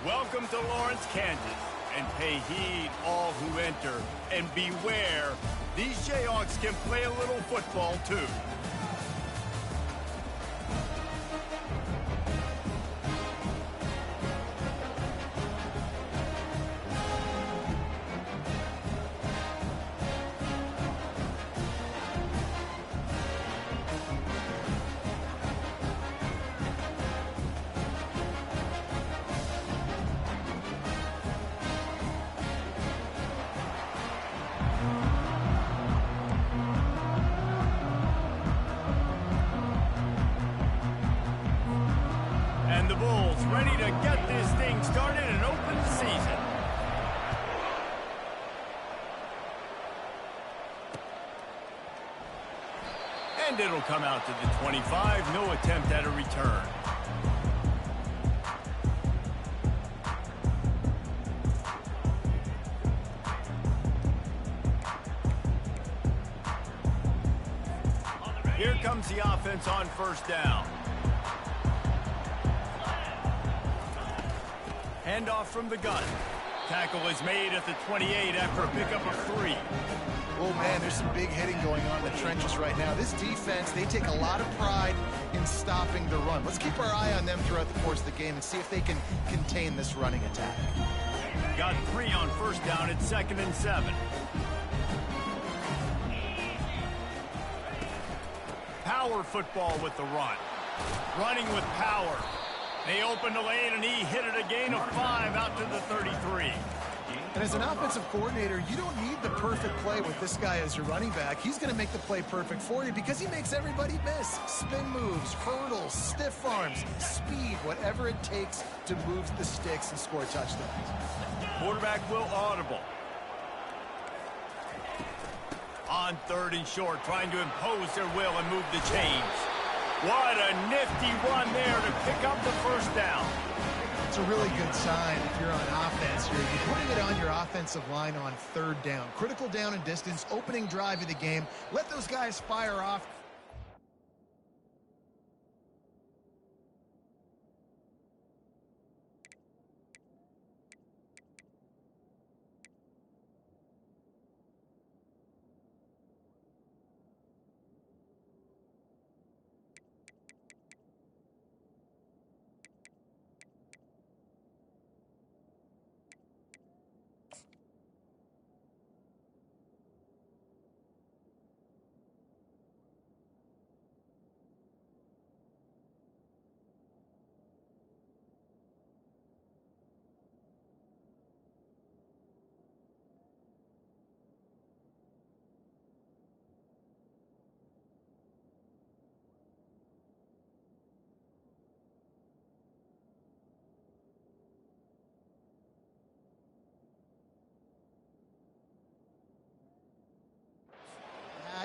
Welcome to Lawrence, Kansas, and pay heed all who enter, and beware, these Jayhawks can play a little football too. And the Bulls ready to get this thing started and open the season. And it'll come out to the 25. No attempt at a return. Here comes the offense on first down. Handoff from the gun. Tackle is made at the 28 after a pickup of 3. Oh, man, there's some big hitting going on in the trenches right now. This defense, they take a lot of pride in stopping the run. Let's keep our eye on them throughout the course of the game and see if they can contain this running attack. Got 3 on first down at 2nd and 7. Power football with the run. Running with power. They opened the lane, and he hit it a gain of 5 out to the 33. And as an offensive coordinator, you don't need the perfect play with this guy as your running back. He's going to make the play perfect for you because he makes everybody miss. Spin moves, hurdles, stiff arms, speed, whatever it takes to move the sticks and score touchdowns. Quarterback will audible. On 3rd and short, trying to impose their will and move the chains. What a nifty run there to pick up the first down. It's a really good sign if you're on offense here. You're putting it on your offensive line on 3rd down. Critical down and distance, opening drive of the game. Let those guys fire off.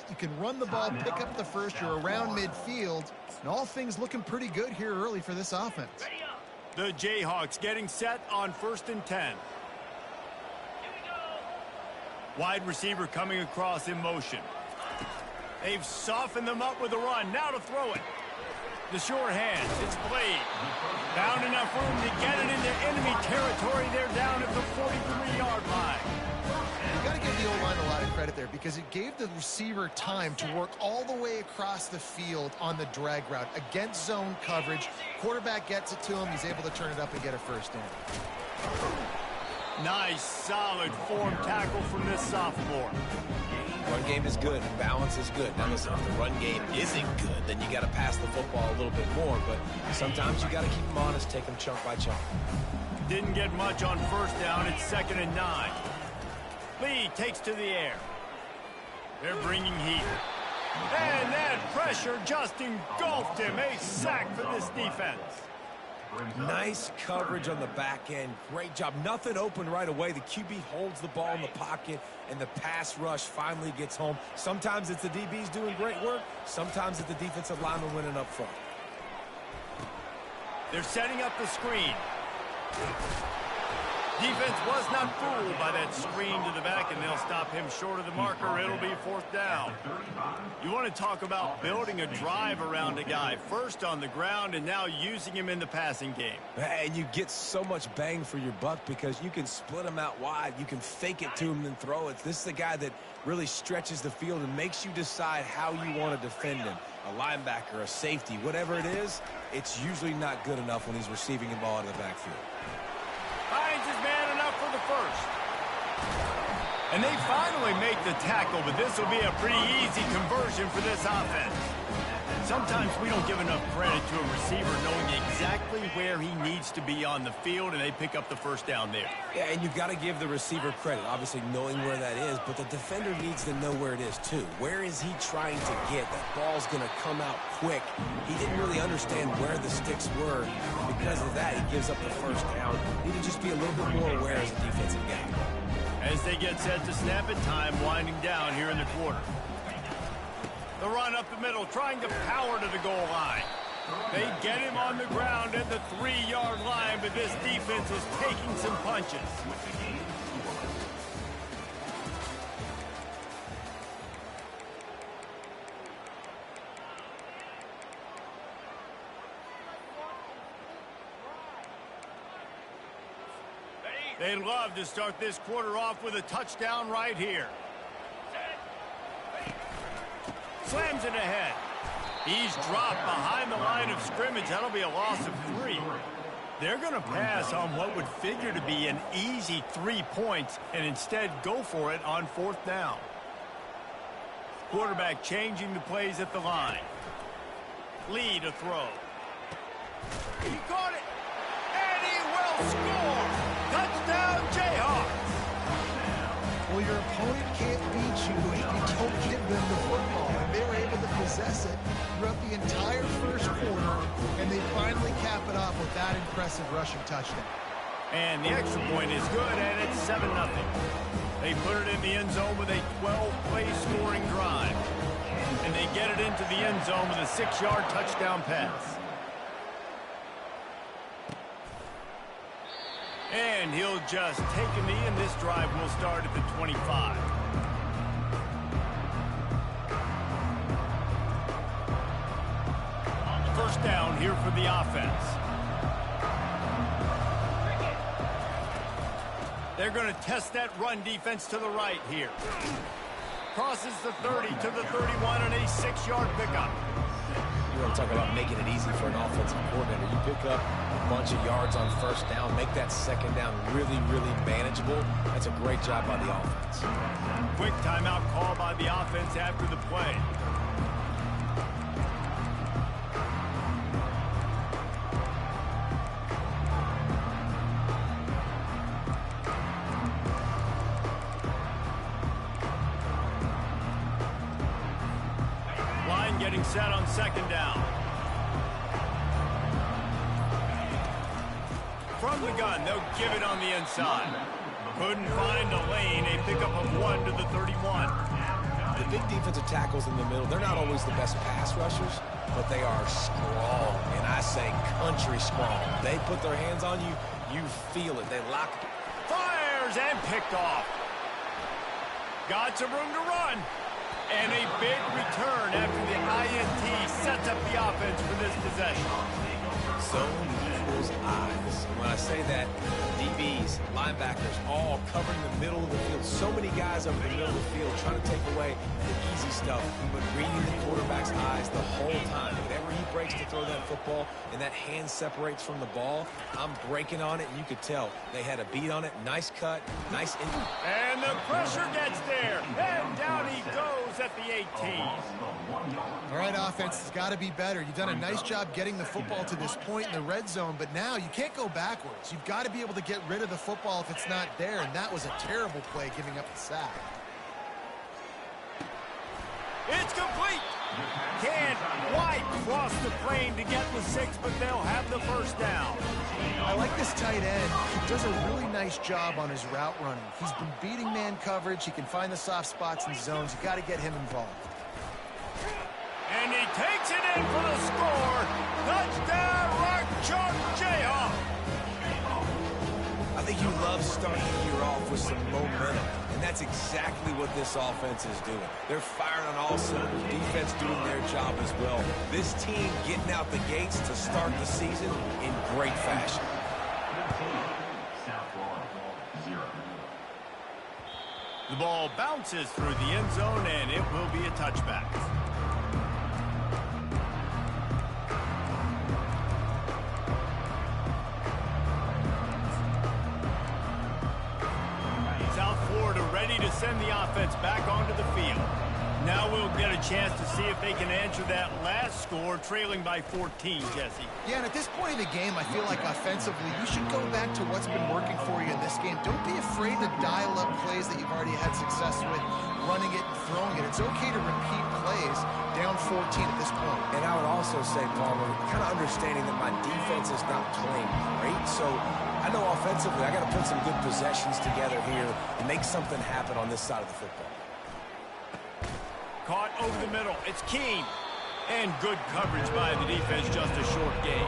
You can run the ball, pick up the first, you're around midfield, and all things looking pretty good here early for this offense. The Jayhawks getting set on 1st and 10. Wide receiver coming across in motion. They've softened them up with a run. Now to throw it. The short hands. It's Blade. Found enough room to get it into enemy territory. They're down at the 43-yard line. You got to give the O-line a lot of credit there because it gave the receiver time to work all the way across the field on the drag route against zone coverage. Quarterback gets it to him. He's able to turn it up and get a first down. Nice, solid form tackle from this sophomore. Run game is good. Balance is good. Now listen, if the run game isn't good, then you got to pass the football a little bit more. But sometimes you got to keep them honest, take them chunk by chunk. Didn't get much on first down. It's 2nd and 9. Lee takes to the air. They're bringing heat. And that pressure just engulfed him. A sack for this defense. Nice coverage on the back end. Great job. Nothing open right away. The QB holds the ball in the pocket, and the pass rush finally gets home. Sometimes it's the DBs doing great work. Sometimes it's the defensive lineman winning up front. They're setting up the screen. Defense was not fooled by that screen to the back, and they'll stop him short of the marker. It'll be 4th down. You want to talk about building a drive around a guy, first on the ground and now using him in the passing game. And you get so much bang for your buck because you can split him out wide. You can fake it to him and throw it. This is a guy that really stretches the field and makes you decide how you want to defend him. A linebacker, a safety, whatever it is, it's usually not good enough when he's receiving the ball out of the backfield. Finds his man enough for the first. And they finally make the tackle, but this will be a pretty easy conversion for this offense. Sometimes we don't give enough credit to a receiver knowing exactly where he needs to be on the field, and they pick up the first down there. Yeah, and you've got to give the receiver credit, obviously knowing where that is, but the defender needs to know where it is too. Where is he trying to get? That ball's going to come out quick. He didn't really understand where the sticks were. Because of that, he gives up the first down. Need to just be a little bit more aware as a defensive guy. As they get set to snap it, time winding down here in the quarter. The run up the middle, trying to power to the goal line. They get him on the ground at the 3-yard line, but this defense is taking some punches. They'd love to start this quarter off with a touchdown right here. Slams it ahead. He's dropped behind the line of scrimmage. That'll be a loss of 3. They're going to pass on what would figure to be an easy 3 points and instead go for it on 4th down. Quarterback changing the plays at the line. Lee to throw. He caught it, and he will score. Touchdown, Jayhawks. Well, your opponent can't beat you if you don't give them the football. And they were able to possess it throughout the entire first quarter, and they finally cap it off with that impressive rushing touchdown. And the extra point is good, and it's 7-0. They put it in the end zone with a 12-play scoring drive. And they get it into the end zone with a 6-yard touchdown pass. And he'll just take a knee, and this drive will start at the 25. First down here for the offense. They're going to test that run defense to the right here. Crosses the 30 to the 31 on a 6-yard pickup. You want to talk about making it easy for an offensive coordinator. You pick up a bunch of yards on first down, make that second down really, really manageable. That's a great job by the offense. Quick timeout call by the offense after the play. Line getting set on second down. From the gun, they'll give it on the inside. Couldn't find a lane. A pickup of 1 to the 31. The big defensive tackles in the middle, they're not always the best pass rushers, but they are strong, and I say country strong. They put their hands on you, you feel it. They lock it. Fires and picked off. Got some room to run. And a big return after the INT sets up the offense for this possession. Zone equals eyes. When I say that, DBs, linebackers, all covering the middle of the field. So many guys over the middle of the field trying to take away the easy stuff, but reading the quarterback's eyes the whole time. Whenever he breaks to throw that football and that hand separates from the ball, I'm breaking on it, and you could tell they had a beat on it. Nice cut, nice. And the pressure gets there, and down he goes at the 18. All right, offense has got to be better. You've done a nice job getting the football to this point in the red zone, but now you can't go backwards. You've got to be able to get rid of the football if it's not there, and that was a terrible play giving up the sack. It's complete. Can't quite cross the plane to get the 6, but they'll have the first down. I like this tight end. He does a really nice job on his route running. He's been beating man coverage. He can find the soft spots in zones. You got to get him involved. And he takes it in for the score. Touchdown, Rock Chalk Jayhawk. I think you love love starting the year off with some momentum, and that's exactly what this offense is doing. They're firing on all cylinders, defense doing their job as well. This team getting out the gates to start the season in great fashion. The ball bounces through the end zone, and it will be a touchback. South Florida ready to send the offense back onto the field. Now we'll get a chance to see if they can answer that last score, trailing by 14, Jesse. Yeah, and at this point in the game, I feel like offensively, you should go back to what's been working for you in this game. Don't be afraid to dial up plays that you've already had success with, running it and throwing it. It's okay to repeat plays down 14 at this point. And I would also say, Palmer, kind of understanding that my defense is not playing great, so I know offensively I got to put some good possessions together here and make something happen on this side of the football. Caught over the middle. It's Keene. And good coverage by the defense, just a short gain.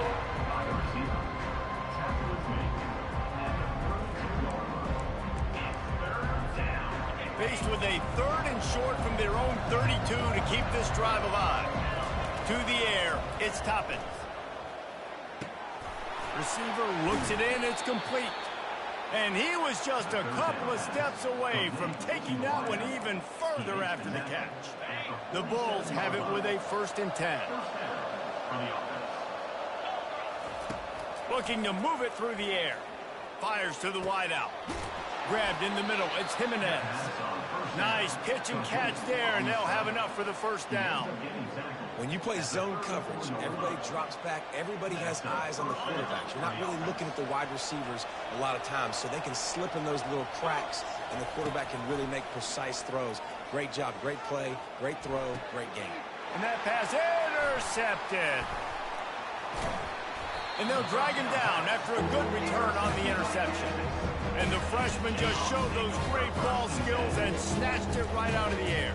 Faced with a 3rd and short from their own 32 to keep this drive alive. To the air, it's Toppins. Receiver looks it in, it's complete. And he was just a couple of steps away from taking that one even further after the catch. The Bulls have it with a 1st and 10. Looking to move it through the air. Fires to the wideout. Grabbed in the middle, it's Jimenez. Nice pitch and catch there, and they'll have enough for the 1st down. When you play zone coverage, everybody drops back. Everybody has eyes on the quarterbacks. You're not really looking at the wide receivers a lot of times, so they can slip in those little cracks, and the quarterback can really make precise throws. Great job, great play, great throw, great game. And that pass intercepted. And they'll drag him down after a good return on the interception. And the freshman just showed those great ball skills and snatched it right out of the air.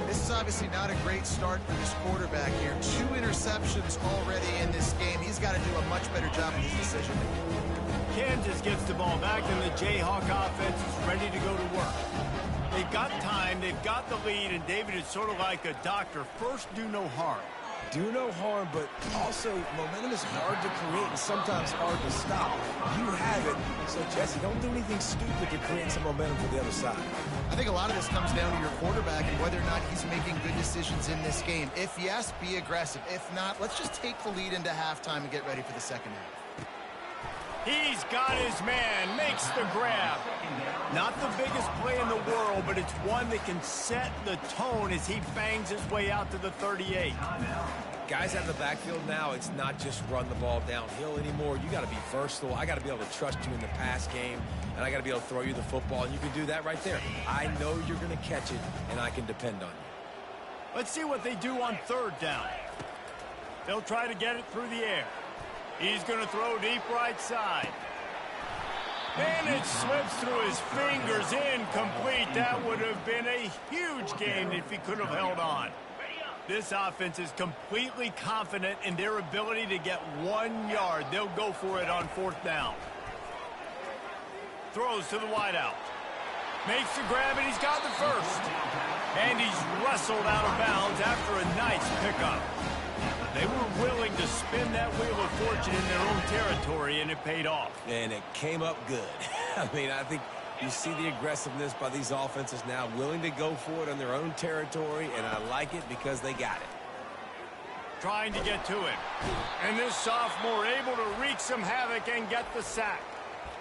This is obviously not a great start for this quarterback here. 2 interceptions already in this game. He's got to do a much better job in his decision-making. Kansas gets the ball back, and the Jayhawk offense is ready to go to work. They've got time, they've got the lead, and David is sort of like a doctor. First, do no harm. Do no harm, but also momentum is hard to create and sometimes hard to stop. You have it, so Jesse, don't do anything stupid to create some momentum for the other side. I think a lot of this comes down to your quarterback and whether or not he's making good decisions in this game. If yes, be aggressive. If not, let's just take the lead into halftime and get ready for the second half. He's got his man, makes the grab. Not the biggest play in the world, but it's one that can set the tone as he bangs his way out to the 38. Guys out of the backfield now, it's not just run the ball downhill anymore. You got to be versatile. I got to be able to trust you in the pass game, and I got to be able to throw you the football, and you can do that right there. I know you're going to catch it, and I can depend on you. Let's see what they do on 3rd down. They'll try to get it through the air. He's going to throw deep right side. And it slips through his fingers, incomplete. That would have been a huge gain if he could have held on. This offense is completely confident in their ability to get 1 yard. They'll go for it on 4th down. Throws to the wideout. Makes the grab, and he's got the 1st. And he's wrestled out of bounds after a nice pickup. They were willing to spin that wheel of fortune in their own territory, and it paid off. And it came up good. I mean, I think you see the aggressiveness by these offenses now, willing to go for it on their own territory, and I like it because they got it. Trying to get to him. And this sophomore able to wreak some havoc and get the sack.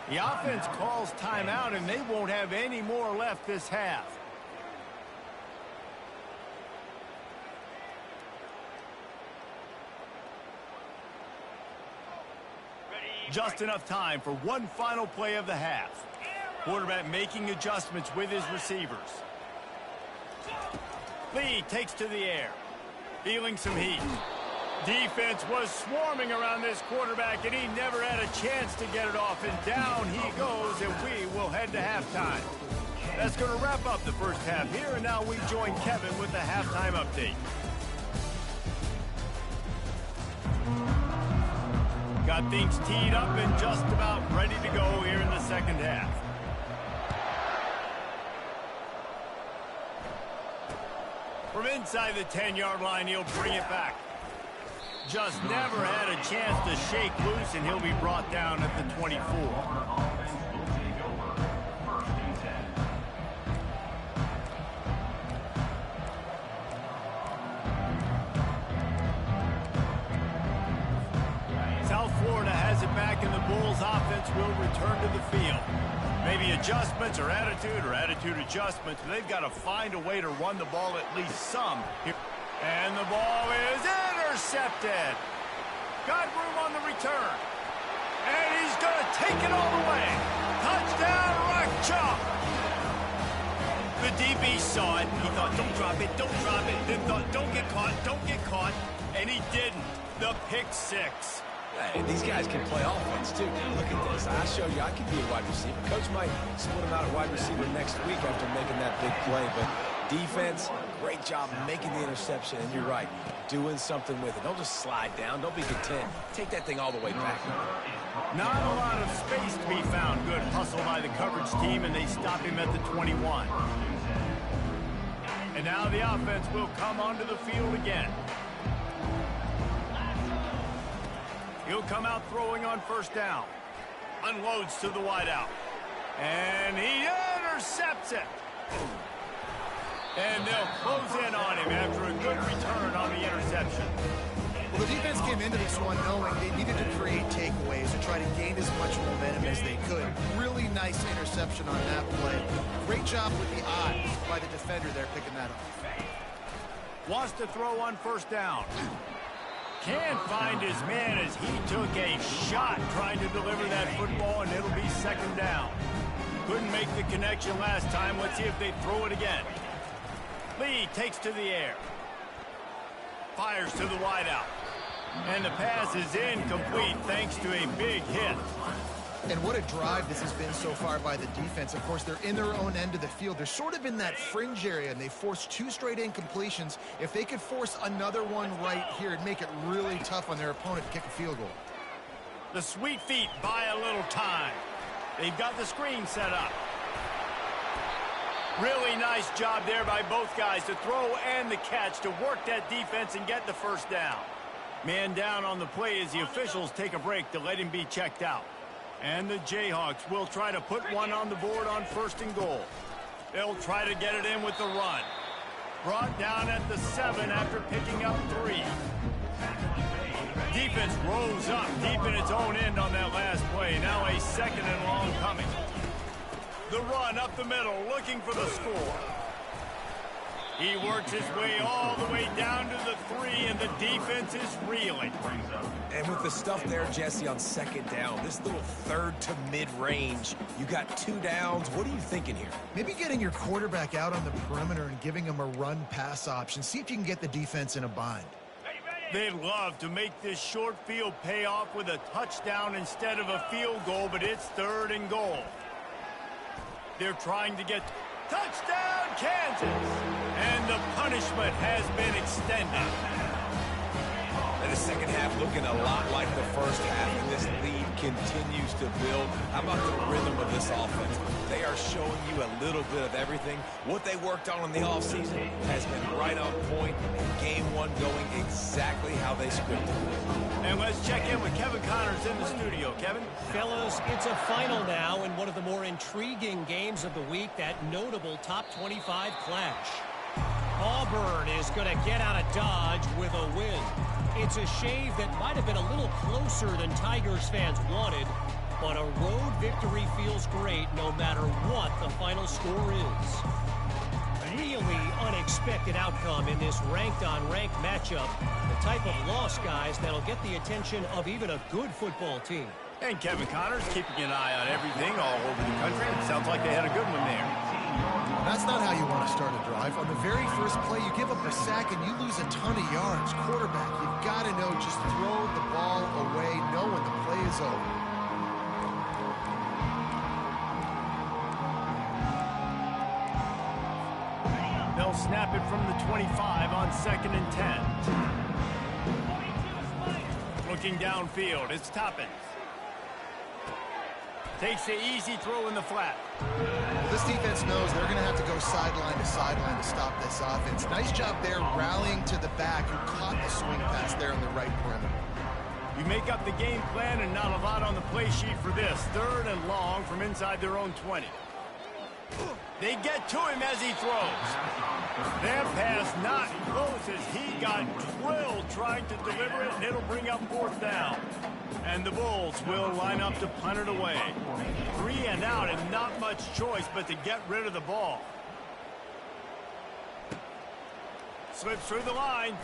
The offense calls timeout, and they won't have any more left this half. Just enough time for one final play of the half. Quarterback making adjustments with his receivers. Lee takes to the air. Feeling some heat. Defense was swarming around this quarterback, and he never had a chance to get it off. And down he goes, and we will head to halftime. That's going to wrap up the first half here, and now we join Kevin with the halftime update. Got things teed up and just about ready to go here in the second second half. From inside the 10-yard line, he'll bring it back. Just never had a chance to shake loose, and he'll be brought down at the 24. South Florida has it back, and the Bulls offense will return to the field. Maybe adjustments or attitude adjustments. They've got to find a way to run the ball at least some. And the ball is intercepted. Got room on the return. And he's going to take it all the way. Touchdown, Ncaa. The DB saw it. He thought, don't drop it, don't drop it. Then thought, don't get caught. And he didn't. The pick six. Hey, these guys can play offense, too. Now, look at this. I showed you I can be a wide receiver. Coach might split him out at wide receiver next week after making that big play. But defense, great job making the interception. And you're right, doing something with it. Don't just slide down. Don't be content. Take that thing all the way back. Not a lot of space to be found. Good hustle by the coverage team, and they stop him at the 21. And now the offense will come onto the field again. He'll come out throwing on first down. Unloads to the wideout. And he intercepts it. And they'll close in on him after a good return on the interception. Well, the defense came into this one knowing they needed to create takeaways to try to gain as much momentum as they could. Really nice interception on that play. Great job with the eyes by the defender there picking that up. Wants to throw on first down. Can't find his man as he took a shot trying to deliver that football, and it'll be second down. Couldn't make the connection last time. Let's see if they throw it again. Lee takes to the air. Fires to the wideout. And the pass is incomplete thanks to a big hit. And what a drive this has been so far by the defense. Of course, they're in their own end of the field. They're sort of in that fringe area, and they forced 2 straight incompletions. If they could force another one right here, it'd make it really tough on their opponent to kick a field goal. The sweet feet buy a little time. They've got the screen set up. Really nice job there by both guys to throw and the catch to work that defense and get the first down. Man down on the play as the officials take a break to let him be checked out. And the Jayhawks will try to put one on the board on first and goal. They'll try to get it in with the run. Brought down at the 7 after picking up 3. Defense rose up deep in its own end on that last play. Now a second and long coming. The run up the middle, looking for the score. He works his way all the way down to the 3, and the defense is reeling. And with the stuff there, Jesse, on second down, this little third to mid-range, you got 2 downs. What are you thinking here? Maybe getting your quarterback out on the perimeter and giving him a run-pass option. See if you can get the defense in a bind. They'd love to make this short field pay off with a touchdown instead of a field goal, but it's 3rd and goal. They're trying to get touchdown, Kansas! And the punishment has been extended. And the second half looking a lot like the first half, and this lead continues to build. How about the rhythm of this offense? They are showing you a little bit of everything. What they worked on in the offseason has been right on point. Game 1 going exactly how they scripted. And let's check in with Kevin Connors in the studio. Kevin? Fellas, it's a final now in one of the more intriguing games of the week, that notable top 25 clash. Auburn is going to get out of Dodge with a win. It's a shave that might have been a little closer than Tigers fans wanted, but a road victory feels great no matter what the final score is. Really unexpected outcome in this ranked-on-ranked matchup. The type of loss, guys, that'll get the attention of even a good football team. And Kevin Connors keeping an eye on everything all over the country. It sounds like they had a good one there. That's not how you want to start a drive. On the very first play, you give up a sack and you lose a ton of yards. Quarterback, you've got to know, just throw the ball away, know when the play is over. They'll snap it from the 25 on 2nd and 10. Looking downfield, it's Toppins. Takes the easy throw in the flat. Well, this defense knows they're going to have to go sideline to sideline to stop this offense. Nice job there rallying to the back who caught the swing pass there in the right perimeter. You make up the game plan and not a lot on the play sheet for this. 3rd and long from inside their own 20. They get to him as he throws. That pass not close as he got drilled trying to deliver it, and it'll bring up 4th down. And the Bulls will line up to punt it away. 3 and out and not much choice but to get rid of the ball. Slips through the line.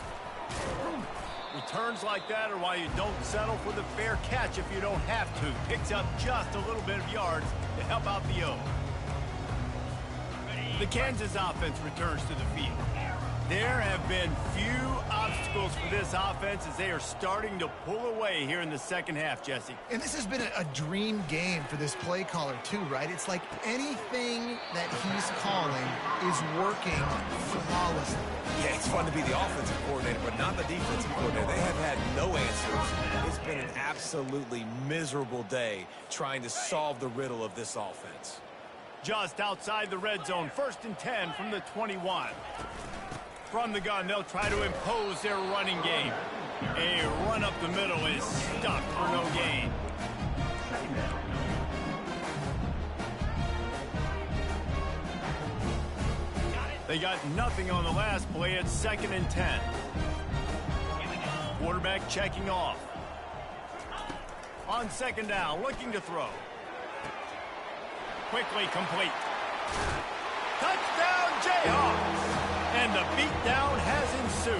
Returns like that are why you don't settle for the fair catch if you don't have to. Picks up just a little bit of yards to help out the O. The Kansas offense returns to the field. There have been few obstacles for this offense as they are starting to pull away here in the second half, Jesse. And this has been a dream game for this play caller too, right? It's like anything that he's calling is working flawlessly. Yeah, it's fun to be the offensive coordinator, but not the defensive coordinator. They have had no answers. It's been an absolutely miserable day trying to solve the riddle of this offense. Just outside the red zone, 1st and 10 from the 21. From the gun, they'll try to impose their running game. A run up the middle is stuck for no gain. They got nothing on the last play. It's 2nd and 10. Quarterback checking off. On 2nd down, looking to throw. Quickly complete. Touchdown, Jayhawks! And the beatdown has ensued.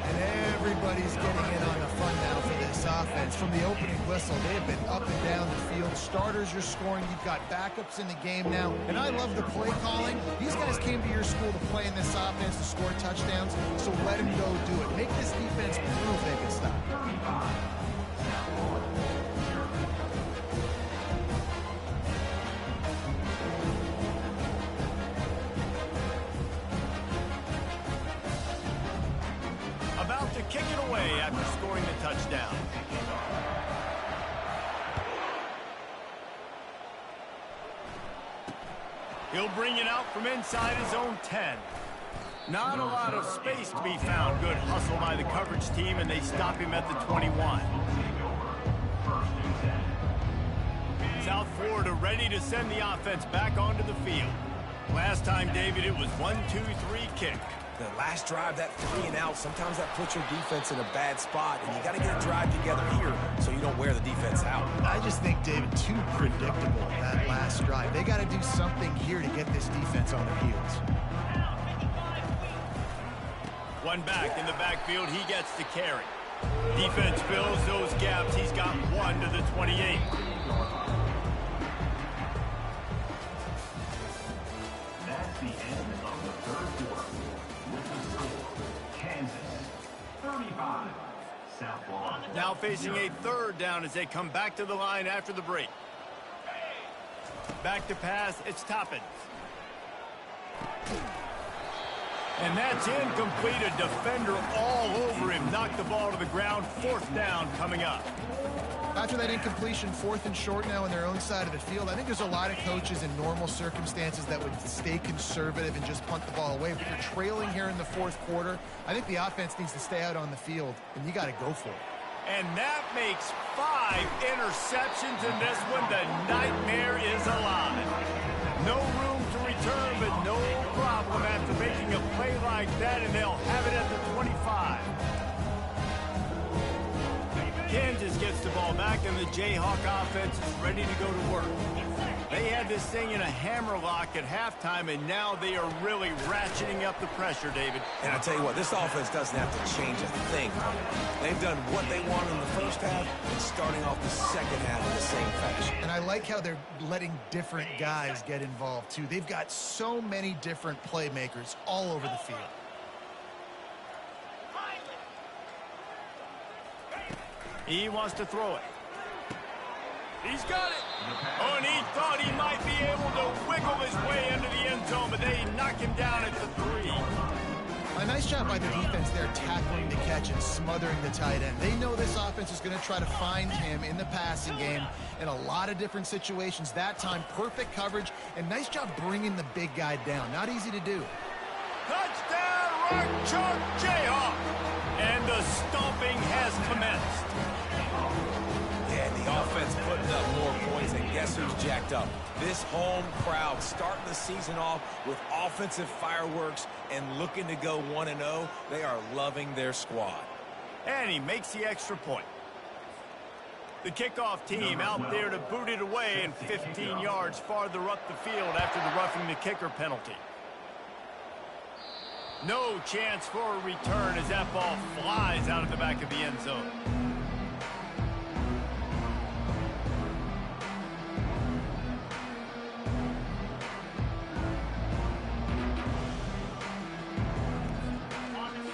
And everybody's getting in on the fun now for this offense. From the opening whistle, they have been up and down the field. Starters are scoring. You've got backups in the game now. And I love the play calling. These guys came to your school to play in this offense to score touchdowns, so let them go do it. Make this defense prove they can stop. About to kick it away after scoring the touchdown. He'll bring it out from inside his own 10. Not a lot of space to be found. Good hustle by the coverage team, and they stop him at the 21. South Florida ready to send the offense back onto the field. Last time, David, it was 1-2-3 kick. The last drive, that 3 and out, sometimes that puts your defense in a bad spot, and you got to get a drive together here so you don't wear the defense out. I just think, David, too predictable, that last drive. They got to do something here to get this defense on their heels. One back in the backfield, he gets to carry. Defense fills those gaps. He's got 1 to the 28. That's the end of the 3rd quarter. With the score, Kansas 35, South Florida. Now facing a 3rd down as they come back to the line after the break. Back to pass, it's Toppin. And that's incomplete. A defender all over him. Knocked the ball to the ground. 4th down coming up. After that incompletion, 4th and short now on their own side of the field, I think there's a lot of coaches in normal circumstances that would stay conservative and just punt the ball away. But you're trailing here in the 4th quarter. I think the offense needs to stay out on the field, and you got to go for it. And that makes 5 interceptions in this one. The nightmare is alive. No room to return, but no problem after making a play like that, and they'll have it at the 25. Kansas gets the ball back, and the Jayhawk offense is ready to go to work. They had this thing in a hammerlock at halftime, and now they are really ratcheting up the pressure, David. And I tell you what, this offense doesn't have to change a thing. They've done what they wanted in the first half and starting off the second half in the same fashion. And I like how they're letting different guys get involved, too. They've got so many different playmakers all over the field. He wants to throw it. He's got it. Oh, and he thought he might be able to wiggle his way into the end zone, but they knock him down at the 3. A nice job by the defense there, tackling the catch and smothering the tight end. They know this offense is going to try to find him in the passing game in a lot of different situations. That time, perfect coverage, and nice job bringing the big guy down. Not easy to do. Touchdown, Rock Chalk Jayhawk! And the stomping has commenced. Yeah, the offense putting up more points, and guess who's jacked up? This home crowd starting the season off with offensive fireworks and looking to go 1-0. They are loving their squad. And he makes the extra point. The kickoff team out there to boot it away and 15 yards farther up the field after the roughing the kicker penalty. No chance for a return as that ball flies out of the back of the end zone.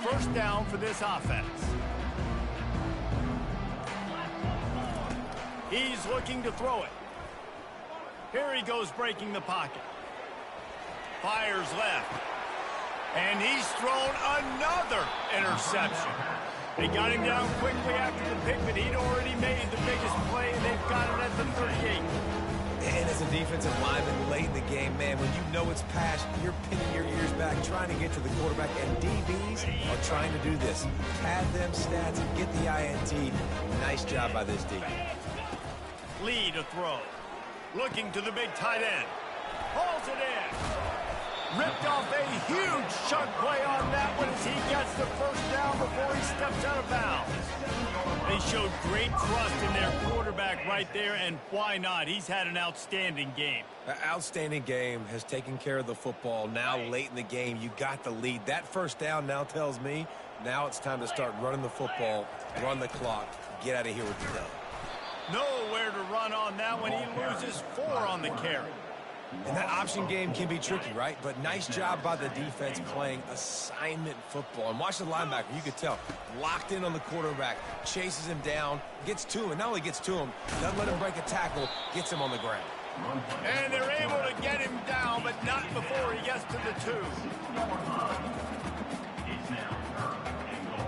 First down for this offense. He's looking to throw it. Here he goes breaking the pocket. Fires left. And he's thrown another interception. They got him down quickly after the pick, but he'd already made the biggest play, and they've got it at the 38. And as a defensive lineman late in the game, man, when you know it's past, you're pinning your ears back, trying to get to the quarterback, and DBs are trying to do this. Pad them stats and get the INT. Nice job by this D. Lee to throw. Looking to the big tight end. Pulls it in. Ripped off a huge chunk play on that one as he gets the first down before he steps out of bounds. They showed great trust in their quarterback right there, and why not? He's had an outstanding game. An outstanding game, has taken care of the football. Now late in the game, you got the lead. That first down now tells me now it's time to start running the football, run the clock, get out of here with the dub. Nowhere to run on that one. He loses 4 on the carry. And that option game can be tricky, right? But nice job by the defense playing assignment football. And watch the linebacker. You could tell. Locked in on the quarterback. Chases him down. Gets to him. And not only gets to him, doesn't let him break a tackle. Gets him on the ground. And they're able to get him down, but not before he gets to the 2. It's now 3rd and goal.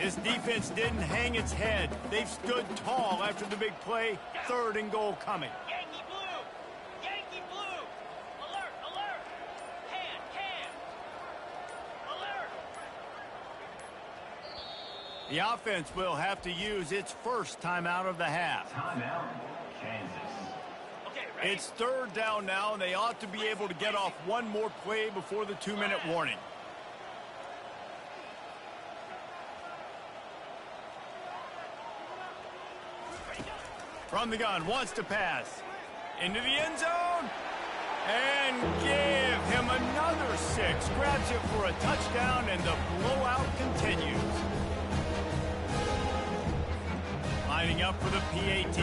This defense didn't hang its head. They've stood tall after the big play. 3rd and goal coming. Yankee blue! Yankee blue! Alert! Alert! Can! Alert! The offense will have to use its first timeout of the half. Timeout, Kansas. Okay, ready? It's 3rd down now, and they ought to be able to get off one more play before the 2-minute warning. From the gun, wants to pass. Into the end zone. And give him another 6. Grabs it for a touchdown, and the blowout continues. Lining up for the PAT.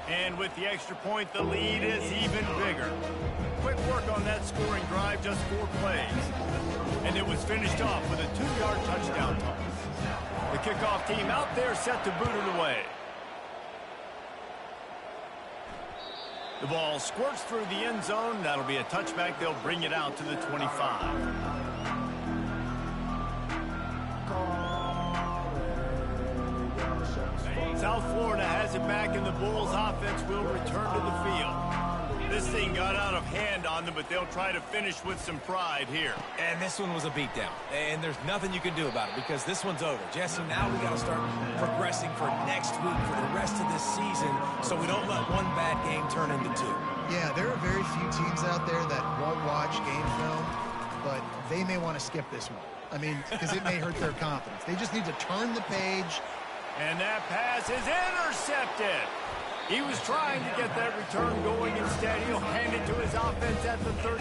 And with the extra point, the lead is even bigger. Quick work on that scoring drive, just 4 plays. And it was finished off with a 2-yard touchdown toss. The kickoff team out there set to boot it away. The ball squirts through the end zone. That'll be a touchback. They'll bring it out to the 25. South Florida has it back, and the Bulls offense will return to the field. This thing got out of hand on them, but they'll try to finish with some pride here. And this one was a beatdown. And there's nothing you can do about it because this one's over. Jesse, now we got to start progressing for next week, for the rest of this season, so we don't let one bad game turn into 2. Yeah, there are very few teams out there that won't watch game film, but they may want to skip this one. I mean, because it may hurt their confidence. They just need to turn the page. And that pass is intercepted. He was trying to get that return going. Instead, he'll hand it to his offense at the 38.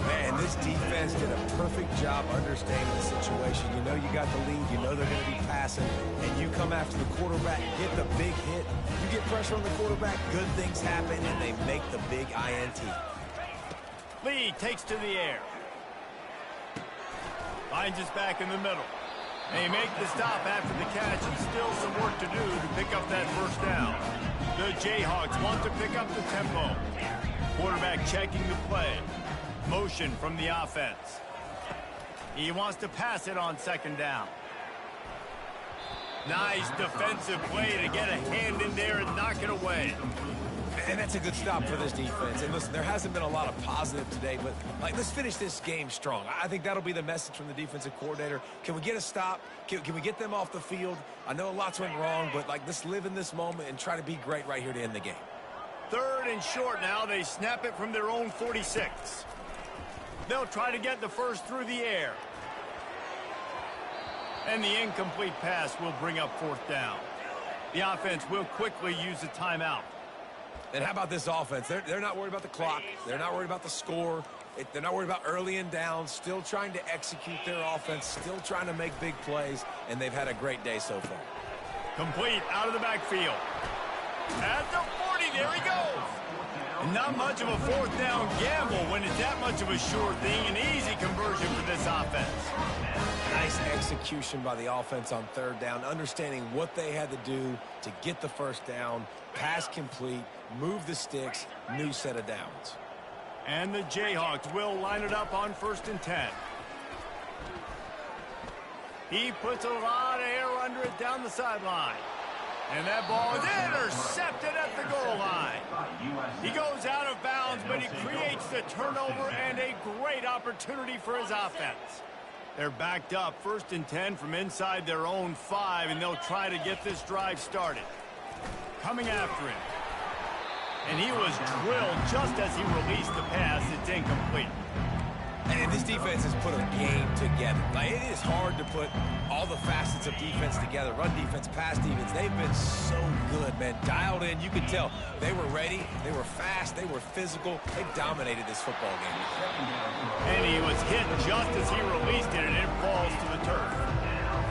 Man, this defense did a perfect job understanding the situation. You know you got the lead. You know they're going to be passing. And you come after the quarterback, get the big hit. You get pressure on the quarterback, good things happen, and they make the big INT. Lee takes to the air. Finds us back in the middle. They make the stop after the catch, and still some work to do to pick up that first down. The Jayhawks want to pick up the tempo. Quarterback checking the play. Motion from the offense. He wants to pass it on second down. Nice defensive play to get a hand in there and knock it away. And that's a good stop for this defense. And listen, there hasn't been a lot of positive today, but let's finish this game strong. I think that'll be the message from the defensive coordinator. Can we get a stop? Can we get them off the field? I know lots went wrong, but let's live in this moment and try to be great right here to end the game. 3rd and short now. They snap it from their own 46. They'll try to get the first through the air. And the incomplete pass will bring up 4th down. The offense will quickly use a timeout. And how about this offense? They're not worried about the clock. They're not worried about the score. They're not worried about early and down. Still trying to execute their offense. Still trying to make big plays. And they've had a great day so far. Complete out of the backfield. At the 40, there he goes. Not much of a 4th down gamble when it's that much of a sure thing. An easy conversion for this offense. Nice execution by the offense on 3rd down, understanding what they had to do to get the first down, pass complete, move the sticks, new set of downs. And the Jayhawks will line it up on 1st and 10. He puts a lot of air under it down the sideline. And that ball is intercepted at the goal line. He goes out of bounds, but he creates the turnover and a great opportunity for his offense. They're backed up 1st and 10 from inside their own 5, and they'll try to get this drive started. Coming after him. And he was drilled just as he released the pass. It's incomplete. And this defense has put a game together. It is hard to put all the facets of defense together. Run defense, pass defense. They've been so good, man. Dialed in. You could tell they were ready. They were fast. They were physical. They dominated this football game. And he was hit just as he released it, and it falls to the turf.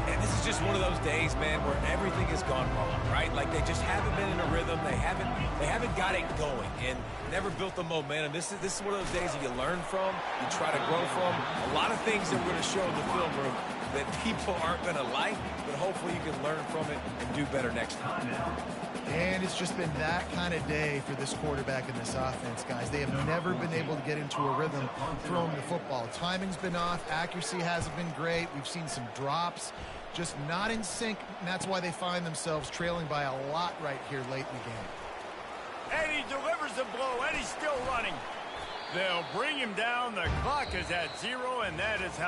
And this is just one of those days, man, where everything has gone wrong, right? They just haven't been in a rhythm. They haven't got it going and never built the momentum. This is one of those days that you learn from, you try to grow from. A lot of things that we're going to show in the film room that people aren't going to like, but hopefully you can learn from it and do better next time. And it's just been that kind of day for this quarterback and this offense, guys. They have never been able to get into a rhythm throwing the football. Timing's been off. Accuracy hasn't been great. We've seen some drops. Just not in sync, and that's why they find themselves trailing by a lot right here late in the game. And he delivers the blow, and he's still running. They'll bring him down. The clock is at 0, and that is how